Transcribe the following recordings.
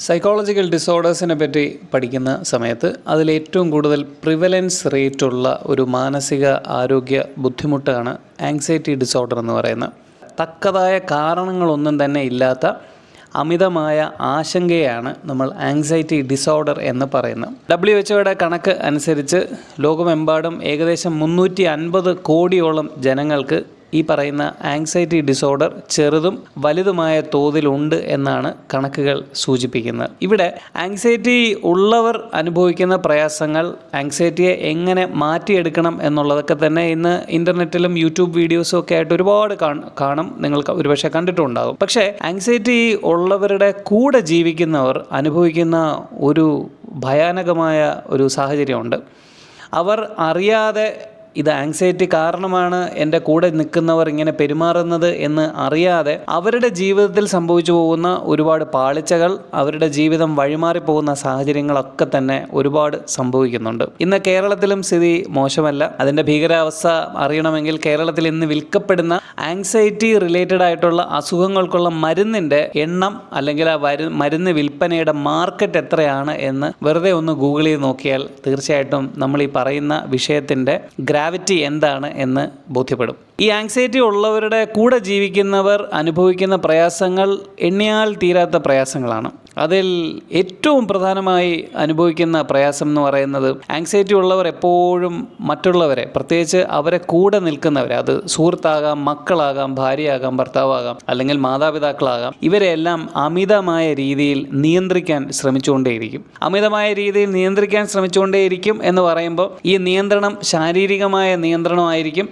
Psychological ഡിസോർഡേഴ്സിനെ പറ്റി പഠിക്കുന്ന സമയത്ത് അതിലേറ്റവും കൂടുതൽ പ്രിവലൻസ് റേറ്റുള്ള ഒരു മാനസിക ആരോഗ്യ ബുദ്ധിമുട്ടാണ് ആങ്സൈറ്റി ഡിസോർഡർ എന്ന് പറയുന്നത്. തക്കതായ കാരണങ്ങളൊന്നും തന്നെ ഇല്ലാത്ത അമിതമായ ആശങ്കയാണ് നമ്മൾ ആങ്സൈറ്റി ഡിസോർഡർ എന്ന് പറയുന്നത്. WHO കണക്ക് അനുസരിച്ച് ലോകമെമ്പാടും ഏകദേശം 350 കോടിയോളം ജനങ്ങൾക്ക് ഈ പറയുന്ന ആങ്സൈറ്റി ഡിസോർഡർ ചെറുതും വലുതുമായ തോതിലുണ്ട് എന്നാണ് കണക്കുകൾ സൂചിപ്പിക്കുന്നത്. ഇവിടെ ആങ്സൈറ്റി ഉള്ളവർ അനുഭവിക്കുന്ന പ്രയാസങ്ങൾ, ആങ്സൈറ്റിയെ എങ്ങനെ മാറ്റിയെടുക്കണം എന്നുള്ളതൊക്കെ തന്നെ ഇന്ന് ഇൻ്റർനെറ്റിലും യൂട്യൂബ് വീഡിയോസും ഒക്കെ ആയിട്ട് ഒരുപാട് കാണും. നിങ്ങൾക്ക് ഒരുപക്ഷെ കണ്ടിട്ടുണ്ടാകും. പക്ഷേ ആങ്സൈറ്റി ഉള്ളവരുടെ കൂടെ ജീവിക്കുന്നവർ അനുഭവിക്കുന്ന ഒരു ഭയാനകമായ ഒരു സാഹചര്യമുണ്ട്. അവർ അറിയാതെ ഇത് ആങ്സൈറ്റി കാരണമാണ് എൻ്റെ കൂടെ നിൽക്കുന്നവർ ഇങ്ങനെ പെരുമാറുന്നത് എന്ന് അറിയാതെ അവരുടെ ജീവിതത്തിൽ സംഭവിച്ചു പോകുന്ന ഒരുപാട് പാളിച്ചകൾ, അവരുടെ ജീവിതം വഴിമാറിപ്പോകുന്ന സാഹചര്യങ്ങളൊക്കെ തന്നെ ഒരുപാട് സംഭവിക്കുന്നുണ്ട്. ഇന്ന് കേരളത്തിലും സ്ഥിതി മോശമല്ല. അതിൻ്റെ ഭീകരാവസ്ഥ അറിയണമെങ്കിൽ കേരളത്തിൽ ഇന്ന് വിൽക്കപ്പെടുന്ന ആങ്സൈറ്റി റിലേറ്റഡ് ആയിട്ടുള്ള അസുഖങ്ങൾക്കുള്ള മരുന്നിൻ്റെ എണ്ണം അല്ലെങ്കിൽ ആ മരുന്ന് വിൽപ്പനയുടെ മാർക്കറ്റ് എത്രയാണ് എന്ന് വെറുതെ ഒന്ന് ഗൂഗിൾ ചെയ്ത് നോക്കിയാൽ തീർച്ചയായിട്ടും നമ്മൾ ഈ പറയുന്ന വിഷയത്തിൻ്റെ ഗ്രാവിറ്റി എന്താണ് എന്ന് ബോധ്യപ്പെടും. ഈ ആങ്സൈറ്റി ഉള്ളവരുടെ കൂടെ ജീവിക്കുന്നവർ അനുഭവിക്കുന്ന പ്രയാസങ്ങൾ എണ്ണിയാൽ തീരാത്ത പ്രയാസങ്ങളാണ്. അതിൽ ഏറ്റവും പ്രധാനമായി അനുഭവിക്കുന്ന പ്രയാസം എന്ന് പറയുന്നത്, ആങ്സൈറ്റി ഉള്ളവർ എപ്പോഴും മറ്റുള്ളവരെ, പ്രത്യേകിച്ച് അവരെ കൂടെ നിൽക്കുന്നവരെ, അത് സുഹൃത്താകാം, മക്കളാകാം, ഭാര്യയാകാം, ഭർത്താവാകാം, അല്ലെങ്കിൽ മാതാപിതാക്കളാകാം, ഇവരെല്ലാം അമിതമായ രീതിയിൽ നിയന്ത്രിക്കാൻ ശ്രമിച്ചുകൊണ്ടേയിരിക്കും. അമിതമായ രീതിയിൽ നിയന്ത്രിക്കാൻ ശ്രമിച്ചുകൊണ്ടേയിരിക്കും എന്ന് പറയുമ്പോൾ ഈ നിയന്ത്രണം ശാരീരികമായ നിയന്ത്രണമായിരിക്കും,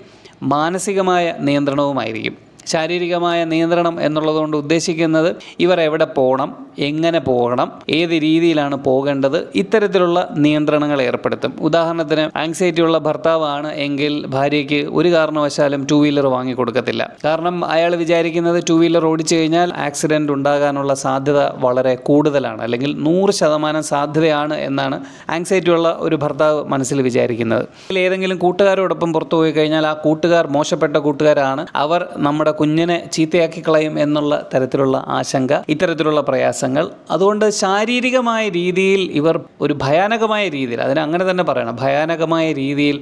മാനസികമായ നിയന്ത്രണവുമായിരിക്കും. ശാരീരികമായ നിയന്ത്രണം എന്നുള്ളതുകൊണ്ട് ഉദ്ദേശിക്കുന്നത് ഇവർ എവിടെ പോകണം, എങ്ങനെ പോകണം, ഏത് രീതിയിലാണ് പോകേണ്ടത്, ഇത്തരത്തിലുള്ള നിയന്ത്രണങ്ങൾ ഏർപ്പെടുത്തും. ഉദാഹരണത്തിന് ആങ്സൈറ്റി ഉള്ള ഭർത്താവാണ് എങ്കിൽ ഭാര്യയ്ക്ക് ഒരു കാരണവശാലും 2 വീലർ വാങ്ങിക്കൊടുക്കത്തില്ല. കാരണം അയാൾ വിചാരിക്കുന്നത് 2 വീലർ ഓടിച്ചു കഴിഞ്ഞാൽ ആക്സിഡൻറ്റ് ഉണ്ടാകാനുള്ള സാധ്യത വളരെ കൂടുതലാണ്, അല്ലെങ്കിൽ 100% സാധ്യതയാണ് എന്നാണ് ആങ്സൈറ്റി ഉള്ള ഒരു ഭർത്താവ് മനസ്സിൽ വിചാരിക്കുന്നത്. ഏതെങ്കിലും കൂട്ടുകാരോടൊപ്പം പുറത്തു പോയി കഴിഞ്ഞാൽ ആ കൂട്ടുകാർ മോശപ്പെട്ട കൂട്ടുകാരാണ്, അവർ നമ്മുടെ കുഞ്ഞിനെ ചീത്തയാക്കി കളയും എന്നുള്ള തരത്തിലുള്ള ആശങ്ക, ഇത്തരത്തിലുള്ള പ്രയാസങ്ങൾ. അതുകൊണ്ട് ശാരീരികമായ രീതിയിൽ ഇവർ ഒരു ഭയാനകമായ രീതിയിൽ, അതിനെ അങ്ങനെ തന്നെ പറയണം, ഭയാനകമായ രീതിയിൽ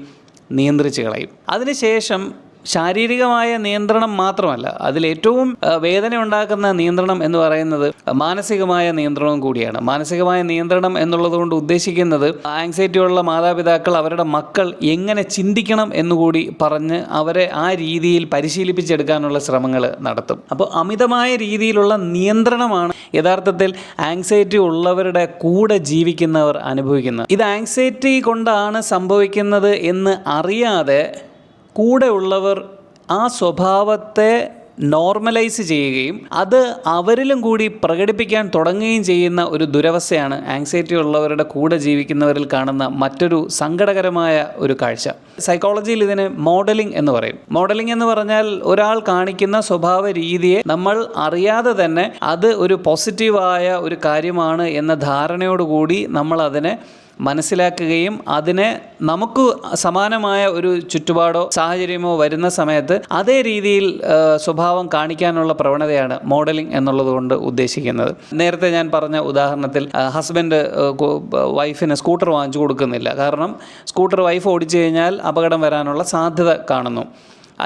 നിയന്ത്രിച്ച് കളയും. അതിനുശേഷം ശാരീരികമായ നിയന്ത്രണം മാത്രമല്ല, അതിലേറ്റവും വേദന ഉണ്ടാക്കുന്ന നിയന്ത്രണം എന്ന് പറയുന്നത് മാനസികമായ നിയന്ത്രണവും കൂടിയാണ്. മാനസികമായ നിയന്ത്രണം എന്നുള്ളതുകൊണ്ട് ഉദ്ദേശിക്കുന്നത് ആങ്സൈറ്റി ഉള്ള മാതാപിതാക്കൾ അവരുടെ മക്കൾ എങ്ങനെ ചിന്തിക്കണം എന്നുകൂടി പറഞ്ഞ് അവരെ ആ രീതിയിൽ പരിശീലിപ്പിച്ചെടുക്കാനുള്ള ശ്രമങ്ങൾ നടത്തും. അപ്പോൾ അമിതമായ രീതിയിലുള്ള നിയന്ത്രണമാണ് യഥാർത്ഥത്തിൽ ആങ്സൈറ്റി ഉള്ളവരുടെ കൂടെ ജീവിക്കുന്നവർ അനുഭവിക്കുന്നത്. ഇത് ആങ്സൈറ്റി കൊണ്ടാണ് സംഭവിക്കുന്നത് എന്ന് അറിയാതെ കൂടെ ഉള്ളവർ ആ സ്വഭാവത്തെ നോർമലൈസ് ചെയ്യുകയും അത് അവരിലും കൂടി പ്രകടിപ്പിക്കാൻ തുടങ്ങുകയും ചെയ്യുന്ന ഒരു ദുരവസ്ഥയാണ് ആങ്സൈറ്റി ഉള്ളവരുടെ കൂടെ ജീവിക്കുന്നവരിൽ കാണുന്ന മറ്റൊരു സങ്കടകരമായ ഒരു കാഴ്ച. സൈക്കോളജിയിൽ ഇതിന് മോഡലിംഗ് എന്ന് പറയും. മോഡലിംഗ് എന്ന് പറഞ്ഞാൽ ഒരാൾ കാണിക്കുന്ന സ്വഭാവ രീതിയെ നമ്മൾ അറിയാതെ തന്നെ അത് ഒരു പോസിറ്റീവായ ഒരു കാര്യമാണ് എന്ന ധാരണയോടുകൂടി നമ്മൾ അതിനെ മനസ്സിലാക്കുകയും അതിനെ നമുക്ക് സമാനമായ ഒരു ചുറ്റുപാടോ സാഹചര്യമോ വരുന്ന സമയത്ത് അതേ രീതിയിൽ സ്വഭാവം കാണിക്കാനുള്ള പ്രവണതയാണ് മോഡലിംഗ് എന്നുള്ളതുകൊണ്ട് ഉദ്ദേശിക്കുന്നത്. നേരത്തെ ഞാൻ പറഞ്ഞ ഉദാഹരണത്തിൽ ഹസ്ബൻഡ് വൈഫിന് സ്കൂട്ടർ വാങ്ങിച്ചു കൊടുക്കുന്നില്ല. കാരണം സ്കൂട്ടർ വൈഫ് ഓടിച്ചു കഴിഞ്ഞാൽ അപകടം വരാനുള്ള സാധ്യത കാണുന്നു.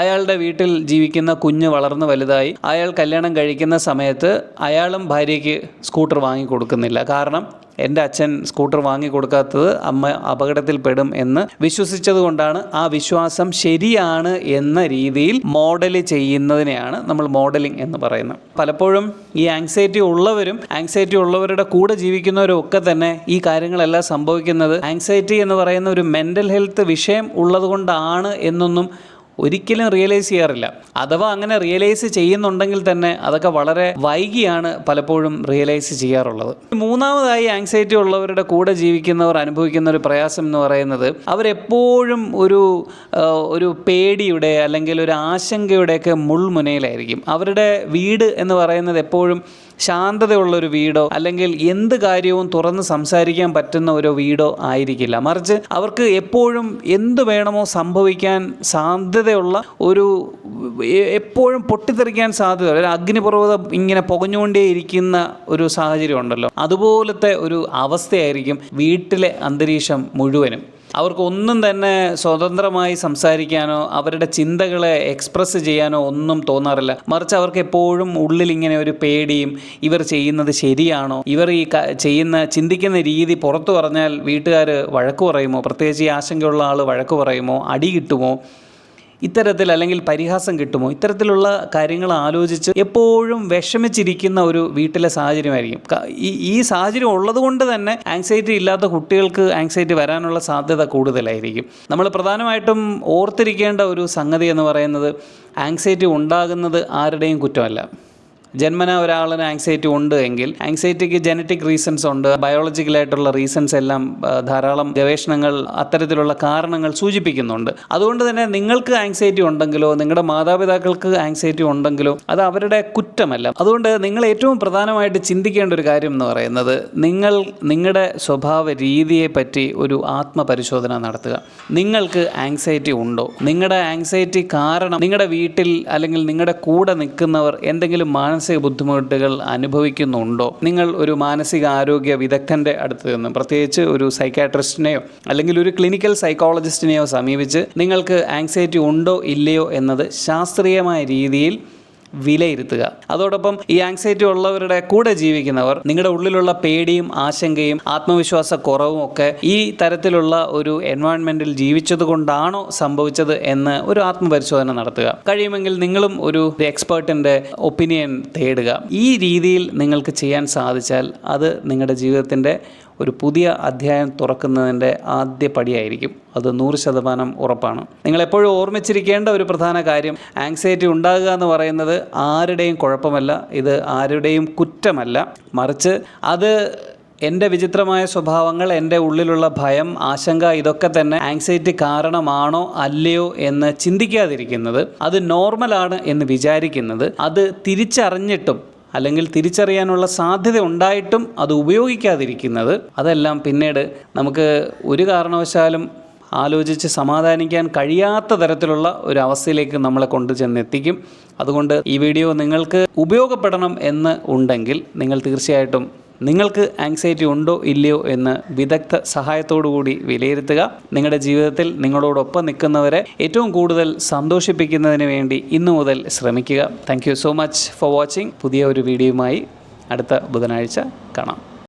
അയാളുടെ വീട്ടിൽ ജീവിക്കുന്ന കുഞ്ഞ് വളർന്ന് വലുതായി അയാൾ കല്യാണം കഴിക്കുന്ന സമയത്ത് അയാളും ഭാര്യയ്ക്ക് സ്കൂട്ടർ വാങ്ങിക്കൊടുക്കുന്നില്ല. കാരണം എൻ്റെ അച്ഛൻ സ്കൂട്ടർ വാങ്ങിക്കൊടുക്കാത്തത് അമ്മ അപകടത്തിൽപ്പെടും എന്ന് വിശ്വസിച്ചതുകൊണ്ടാണ്. ആ വിശ്വാസം ശരിയാണ് എന്ന രീതിയിൽ മോഡൽ ചെയ്യുന്നതിനെയാണ് നമ്മൾ മോഡലിംഗ് എന്ന് പറയുന്നത്. പലപ്പോഴും ഈ ആങ്സൈറ്റി ഉള്ളവരും ആങ്സൈറ്റി ഉള്ളവരുടെ കൂടെ ജീവിക്കുന്നവരും ഒക്കെ തന്നെ ഈ കാര്യങ്ങളെല്ലാം സംഭവിക്കുന്നത് ആങ്സൈറ്റി എന്ന് പറയുന്ന ഒരു മെൻ്റൽ ഹെൽത്ത് വിഷയം ഉള്ളതുകൊണ്ടാണ് എന്നൊന്നും ഒരിക്കലും റിയലൈസ് ചെയ്യാറില്ല. അഥവാ അങ്ങനെ റിയലൈസ് ചെയ്യുന്നുണ്ടെങ്കിൽ തന്നെ അതൊക്കെ വളരെ വൈകിയാണ് പലപ്പോഴും റിയലൈസ് ചെയ്യാറുള്ളത്. മൂന്നാമതായി ആങ്സൈറ്റി ഉള്ളവരുടെ കൂടെ ജീവിക്കുന്നവർ അനുഭവിക്കുന്ന ഒരു പ്രയാസം എന്ന് പറയുന്നത് അവരെപ്പോഴും ഒരു പേടിയുടെ അല്ലെങ്കിൽ ഒരു ആശങ്കയുടെയൊക്കെ മുൾമുനയിലായിരിക്കും. അവരുടെ വീട് എന്ന് പറയുന്നത് എപ്പോഴും ശാന്തതയുള്ളൊരു വീടോ അല്ലെങ്കിൽ എന്ത് കാര്യവും തുറന്ന് സംസാരിക്കാൻ പറ്റുന്ന ഒരു വീടോ ആയിരിക്കില്ല. മറിച്ച് അവർക്ക് എപ്പോഴും എന്ത് വേണമോ സംഭവിക്കാൻ സാധ്യതയുള്ള ഒരു എപ്പോഴും പൊട്ടിത്തെറിക്കാൻ സാധ്യത ഒരു അഗ്നിപർവ്വതം ഇങ്ങനെ പുകഞ്ഞുകൊണ്ടേയിരിക്കുന്ന ഒരു സാഹചര്യം ഉണ്ടല്ലോ, അതുപോലത്തെ ഒരു അവസ്ഥയായിരിക്കും വീട്ടിലെ അന്തരീക്ഷം മുഴുവനും. അവർക്കൊന്നും തന്നെ സ്വതന്ത്രമായി സംസാരിക്കാനോ അവരുടെ ചിന്തകളെ എക്സ്പ്രസ് ചെയ്യാനോ ഒന്നും തോന്നാറില്ല. മറിച്ച് അവർക്ക് എപ്പോഴും ഉള്ളിൽ ഇങ്ങനെ ഒരു പേടിയും, ഇവർ ചെയ്യുന്നത് ശരിയാണോ, ഇവർ ഈ ചിന്തിക്കുന്ന രീതി പുറത്തു പറഞ്ഞാൽ വീട്ടുകാർ വഴക്ക് പറയുമോ, പ്രത്യേകിച്ച് ഈ ആശങ്കയുള്ള ആൾ വഴക്ക് പറയുമോ, അടി കിട്ടുമോ, ഇത്തരത്തിൽ അല്ലെങ്കിൽ പരിഹാസം കിട്ടുമോ, ഇത്തരത്തിലുള്ള കാര്യങ്ങൾ ആലോചിച്ച് എപ്പോഴും വിഷമിച്ചിരിക്കുന്ന ഒരു വീട്ടിലെ സാഹചര്യമായിരിക്കും. ഈ സാഹചര്യം ഉള്ളതുകൊണ്ട് തന്നെ ആങ്സൈറ്റി ഇല്ലാത്ത കുട്ടികൾക്ക് ആങ്സൈറ്റി വരാനുള്ള സാധ്യത കൂടുതലായിരിക്കും. നമ്മൾ പ്രധാനമായിട്ടും ഓർത്തിരിക്കേണ്ട ഒരു സംഗതി എന്ന് പറയുന്നത് ആങ്സൈറ്റി ഉണ്ടാകുന്നത് ആരുടെയും കുറ്റമല്ല. ജന്മന ഒരാളിന് ആങ്സൈറ്റി ഉണ്ട് എങ്കിൽ ആങ്സൈറ്റിക്ക് ജനറ്റിക് റീസൺസ് ഉണ്ട്, ബയോളജിക്കലായിട്ടുള്ള റീസൺസ് എല്ലാം ധാരാളം ഗവേഷണങ്ങൾ അത്തരത്തിലുള്ള കാരണങ്ങൾ സൂചിപ്പിക്കുന്നുണ്ട്. അതുകൊണ്ട് തന്നെ നിങ്ങൾക്ക് ആങ്സൈറ്റി ഉണ്ടെങ്കിലോ നിങ്ങളുടെ മാതാപിതാക്കൾക്ക് ആങ്സൈറ്റി ഉണ്ടെങ്കിലോ അത് അവരുടെ കുറ്റമല്ല. അതുകൊണ്ട് നിങ്ങൾ ഏറ്റവും പ്രധാനമായിട്ട് ചിന്തിക്കേണ്ട ഒരു കാര്യം എന്ന് പറയുന്നത് നിങ്ങളുടെ സ്വഭാവ രീതിയെ പറ്റി ഒരു ആത്മപരിശോധന നടത്തുക. നിങ്ങൾക്ക് ആങ്സൈറ്റി ഉണ്ടോ? നിങ്ങളുടെ ആങ്സൈറ്റി കാരണം നിങ്ങളുടെ വീട്ടിൽ അല്ലെങ്കിൽ നിങ്ങളുടെ കൂടെ നിൽക്കുന്നവർ എന്തെങ്കിലും മാനസിക ബുദ്ധിമുട്ടുകൾ അനുഭവിക്കുന്നുണ്ടോ? നിങ്ങൾ ഒരു മാനസിക ആരോഗ്യ വിദഗ്ധൻ്റെ അടുത്ത് നിന്ന്, പ്രത്യേകിച്ച് ഒരു സൈക്കാട്രിസ്റ്റിനെയോ അല്ലെങ്കിൽ ഒരു ക്ലിനിക്കൽ സൈക്കോളജിസ്റ്റിനെയോ സമീപിച്ച് നിങ്ങൾക്ക് ആങ്സൈറ്റി ഉണ്ടോ ഇല്ലയോ എന്നത് ശാസ്ത്രീയമായ രീതിയിൽ വിലയിരുത്തുക. അതോടൊപ്പം ഈ ആങ്സൈറ്റി ഉള്ളവരുടെ കൂടെ ജീവിക്കുന്നവർ നിങ്ങളുടെ ഉള്ളിലുള്ള പേടിയും ആശങ്കയും ആത്മവിശ്വാസ കുറവും ഒക്കെ ഈ തരത്തിലുള്ള ഒരു എൻവയോൺമെൻറ്റിൽ ജീവിച്ചത് കൊണ്ടാണോ സംഭവിച്ചത് എന്ന് ഒരു ആത്മപരിശോധന നടത്തുക. കഴിയുമെങ്കിൽ നിങ്ങളും ഒരു എക്സ്പേർട്ടിൻ്റെ ഒപ്പീനിയൻ തേടുക. ഈ രീതിയിൽ നിങ്ങൾക്ക് ചെയ്യാൻ സാധിച്ചാൽ അത് നിങ്ങളുടെ ജീവിതത്തിൻ്റെ ഒരു പുതിയ അധ്യായം തുറക്കുന്നതിൻ്റെ ആദ്യ പടിയായിരിക്കും. അത് 100% ഉറപ്പാണ്. നിങ്ങളെപ്പോഴും ഓർമ്മിച്ചിരിക്കേണ്ട ഒരു പ്രധാന കാര്യം, ആങ്സൈറ്റി ഉണ്ടാകുക എന്ന് പറയുന്നത് ആരുടെയും കുഴപ്പമല്ല, ഇത് ആരുടെയും കുറ്റമല്ല. മറിച്ച് അത് എൻ്റെ വിചിത്രമായ സ്വഭാവങ്ങൾ, എൻ്റെ ഉള്ളിലുള്ള ഭയം, ആശങ്ക, ഇതൊക്കെ തന്നെ ആങ്സൈറ്റി കാരണമാണോ അല്ലയോ എന്ന് ചിന്തിക്കാതിരിക്കുന്നത്, അത് നോർമലാണ് എന്ന് വിചാരിക്കുന്നത്, അത് തിരിച്ചറിഞ്ഞിട്ടും അല്ലെങ്കിൽ തിരിച്ചറിയാനുള്ള സാധ്യത ഉണ്ടായിട്ടും അത് ഉപയോഗിക്കാതിരിക്കുന്നത്, അതെല്ലാം പിന്നീട് നമുക്ക് ഒരു കാരണവശാലും ആലോചിച്ച് സമാധാനിക്കാൻ കഴിയാത്ത തരത്തിലുള്ള ഒരു അവസ്ഥയിലേക്ക് നമ്മളെ കൊണ്ടു ചെന്നെത്തിക്കും. അതുകൊണ്ട് ഈ വീഡിയോ നിങ്ങൾക്ക് ഉപയോഗപ്പെടണം എന്ന് ഉണ്ടെങ്കിൽ നിങ്ങൾ തീർച്ചയായിട്ടും നിങ്ങൾക്ക് ആങ്സൈറ്റി ഉണ്ടോ ഇല്ലയോ എന്ന് വിദഗ്ധ സഹായത്തോടു കൂടി വിലയിരുത്തുക. നിങ്ങളുടെ ജീവിതത്തിൽ നിങ്ങളോടൊപ്പം നിൽക്കുന്നവരെ ഏറ്റവും കൂടുതൽ സന്തോഷിപ്പിക്കുന്നതിന് വേണ്ടി ഇന്നു മുതൽ ശ്രമിക്കുക. Thank you so much for watching. പുതിയ ഒരു വീഡിയോയുമായി അടുത്ത ബുധനാഴ്ച കാണാം.